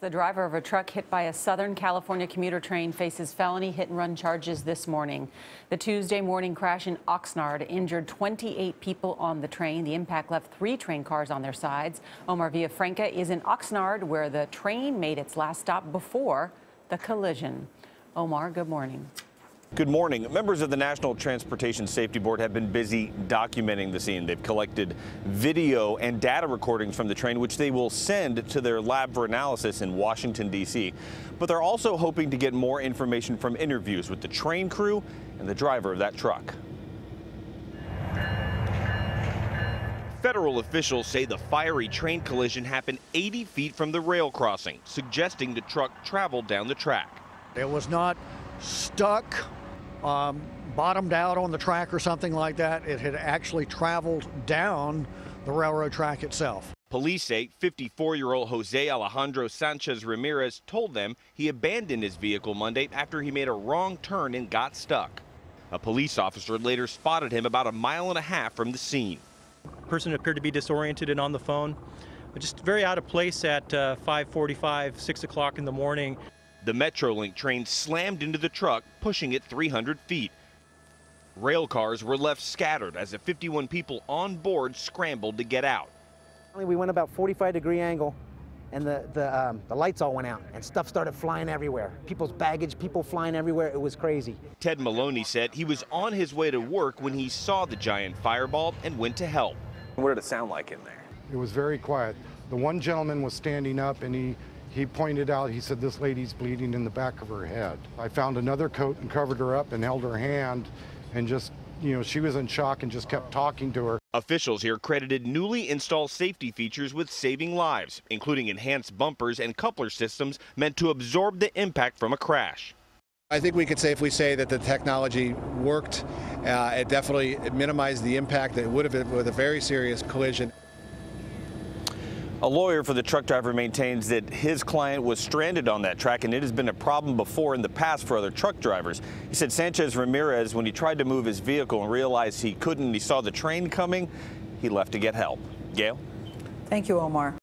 The driver of a truck hit by a Southern California commuter train faces felony hit-and-run charges this morning. The Tuesday morning crash in Oxnard injured 28 people on the train. The impact left 3 train cars on their sides. Omar Villafranca is in Oxnard, where the train made its last stop before the collision. Omar, good morning. Good morning. Members of the National Transportation Safety Board have been busy documenting the scene. They've collected video and data recordings from the train, which they will send to their lab for analysis in Washington, D.C. But they're also hoping to get more information from interviews with the train crew and the driver of that truck. Federal officials say the fiery train collision happened 80 feet from the rail crossing, suggesting the truck traveled down the track. It was not stuck, bottomed out on the track or something like that. It had actually traveled down the railroad track itself. Police say 54-year-old Jose Alejandro Sanchez Ramirez told them he abandoned his vehicle Monday after he made a wrong turn and got stuck. A police officer later spotted him about 1.5 miles from the scene. The person appeared to be disoriented and on the phone, just very out of place at 5:45, 6 o'clock in the morning. The Metrolink train slammed into the truck, pushing it 300 feet. Rail cars were left scattered as the 51 people on board scrambled to get out. We went about 45-degree angle, and the lights all went out, and stuff started flying everywhere. People's baggage, people flying everywhere. It was crazy. Ted Maloney said he was on his way to work when he saw the giant fireball and went to help. What did it sound like in there? It was very quiet. The one gentleman was standing up, and he pointed out, he said, this lady's bleeding in the back of her head. I found another coat and covered her up and held her hand, and just, she was in shock and just kept talking to her. Officials here credited newly installed safety features with saving lives, including enhanced bumpers and coupler systems meant to absorb the impact from a crash. I think we could safely say that the technology worked. It definitely minimized the impact that it would have been with a very serious collision. A lawyer for the truck driver maintains that his client was stranded on that track, and it has been a problem before in the past for other truck drivers. He said Sanchez Ramirez, when he tried to move his vehicle and realized he couldn't, he saw the train coming, he left to get help. Gail? Thank you, Omar.